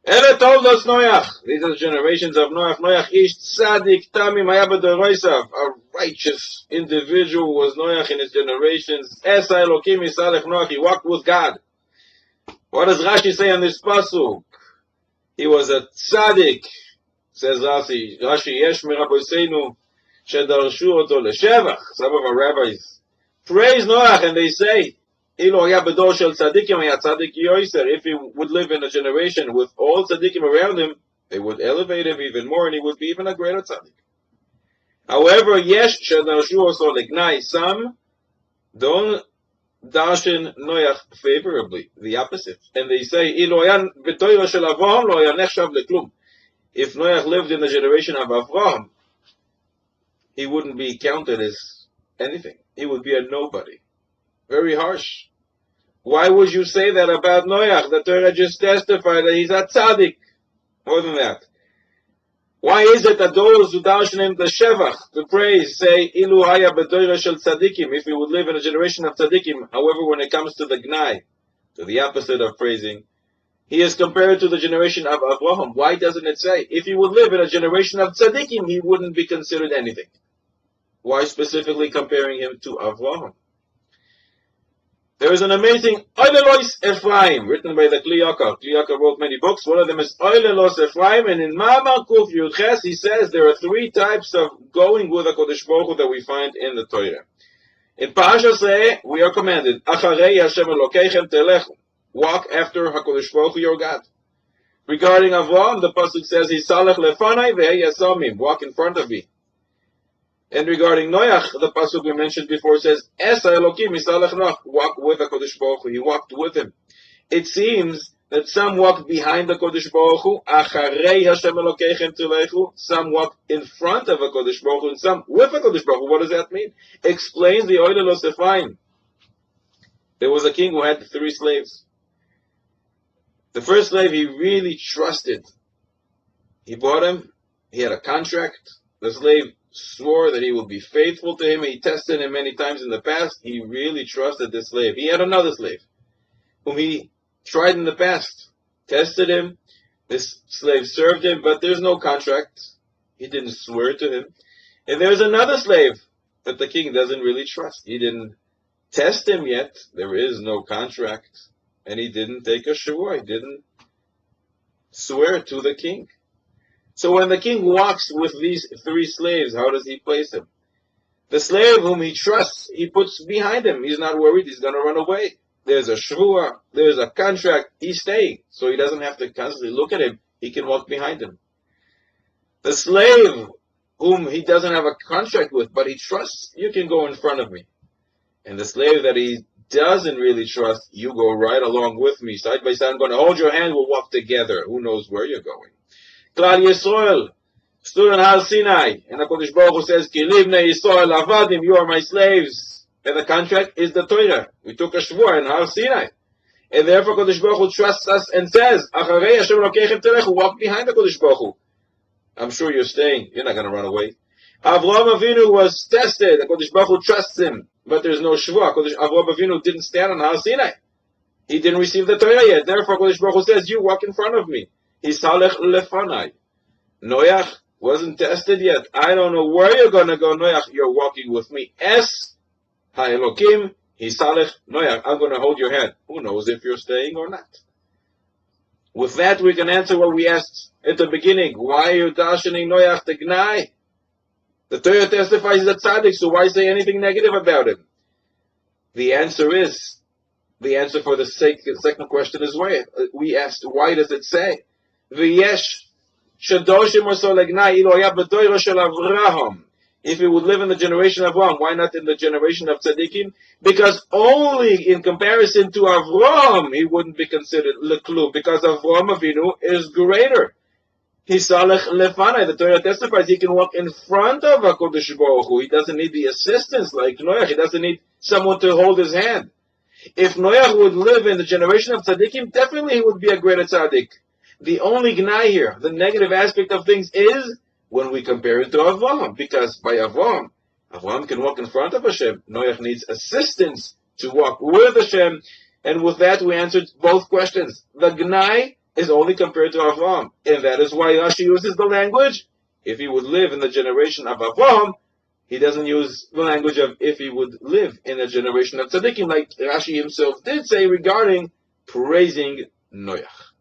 Ela told us Noach. These are the generations of Noach. Noach ish tzadik tamim haya b'dorosav. A righteous individual was Noach in his generations. Esa Elokim yisalech Noach. He walked with God. What does Rashi say on this pasuk? He was a tzaddik. Says Rashi, yesh miraboseinu shedarshu oto leshevach. Some of our rabbis praise Noach and they say, if he would live in a generation with all tzaddikim around him, they would elevate him even more and he would be even a greater tzaddik. However, yesh shedarshu also legnai. Some don't darshan Noach favorably, the opposite. And they say, if Noach lived in the generation of Avraham, he wouldn't be counted as anything. He would be a nobody. Very harsh. Why would you say that about Noach? The Torah just testified that he's a tzaddik. More than that. Why is it that those who darshan him the shevach, the praise, say, Ilu haya b'doira shel tzaddikim, if he would live in a generation of tzaddikim? However, when it comes to the gnai, to the opposite of praising, he is compared to the generation of Avraham. Why doesn't it say, if he would live in a generation of tzaddikim, he wouldn't be considered anything? Why specifically comparing him to Avraham? There is an amazing Oilelos Ephraim, written by the Kli Yakar. Kli Yakar wrote many books. One of them is Oilelos Ephraim, and in Ma'amar Kuf Yudches, he says there are three types of going with HaKadosh Baruch Hu that we find in the Torah. In Parashat Seh, we are commanded, Acharei Hashem Elokeichem Telechu, walk after HaKadosh Baruch Hu, your God. Regarding Avraham, the pasuk says, Hisalech lefanai ve'hei yasamim, walk in front of me. And regarding Noach, the pasuk we mentioned before says, Esa Elokim Hisalech Noach, walk with HaKadosh Baruch Hu. He walked with him. It seems that some walked behind the HaKadosh Baruch Hu, Acharei Hashem Elokeichem Telechu, some walked in front of HaKadosh Baruch Hu, and some with HaKadosh Baruch Hu. What does that mean? Explains the Oilelos Ephraim. There was a king who had 3 slaves. The first slave he really trusted. He bought him, he had a contract. The slave swore that he would be faithful to him. He tested him many times in the past. He really trusted this slave. He had another slave whom he tried in the past, tested him. This slave served him, but there's no contract. He didn't swear to him. And there's another slave that the king doesn't really trust. He didn't test him yet. There is no contract. And he didn't take a shvuah. He didn't swear to the king. So when the king walks with these 3 slaves, how does he place him? The slave whom he trusts, he puts behind him. He's not worried he's going to run away. There's a shvuah, there's a contract. He's staying. So he doesn't have to constantly look at him. He can walk behind him. The slave whom he doesn't have a contract with, but he trusts, you can go in front of me. And the slave that he doesn't really trust, you go right along with me. Side by side, I'm going to hold your hand, we'll walk together. Who knows where you're going? Klal Yisrael stood on Har Sinai, and HaKadosh Baruch Hu says, Ki livnei Yisrael avadim, you are my slaves. And the contract is the Torah. We took a shvuah in Har Sinai. And therefore HaKadosh Baruch Hu trusts us and says, Acharei Hashem Elokeichem Telechu, walk behind HaKadosh Baruch Hu. I'm sure you're staying. You're not going to run away. Avraham Avinu was tested. HaKadosh Baruch Hu trusts him. But there's no shvuah. Avraham Avinu didn't stand on Har Sinai. He didn't receive the Torah yet. Therefore HaKadosh Baruch Hu says, you walk in front of me. Hisalech lefanai. Noach wasn't tested yet. I don't know where you're going to go, Noach. You're walking with me. Es ha'elokim hisalech Noach. I'm going to hold your hand. Who knows if you're staying or not? With that, we can answer what we asked at the beginning. Why are you darshaning Noach the gnai? The Torah testifies he's a tzaddik, so why say anything negative about him? The answer for the second question is why. We asked, why does it say? V'yesh shadoshim oso legnai ilo haya b'doira shel Avraham. If he would live in the generation of Avraham, why not in the generation of tzaddikim? Because only in comparison to Avraham, he wouldn't be considered leklum, because Avraham Avinu is greater. Hisalech lefanai. The Torah testifies he can walk in front of HaKadosh Baruch Hu. He doesn't need the assistance like Noach. He doesn't need someone to hold his hand. If Noach would live in the generation of tzaddikim, definitely he would be a greater tzaddik. The only gnai here, the negative aspect of things, is when we compare it to Avraham. Because by Avraham can walk in front of Hashem. Noach needs assistance to walk with Hashem. And with that, we answered both questions. The gnai is only compared to Avraham. And that is why Rashi uses the language, if he would live in the generation of Avraham. He doesn't use the language of if he would live in a generation of tzaddikim, like Rashi himself did say regarding praising Noach.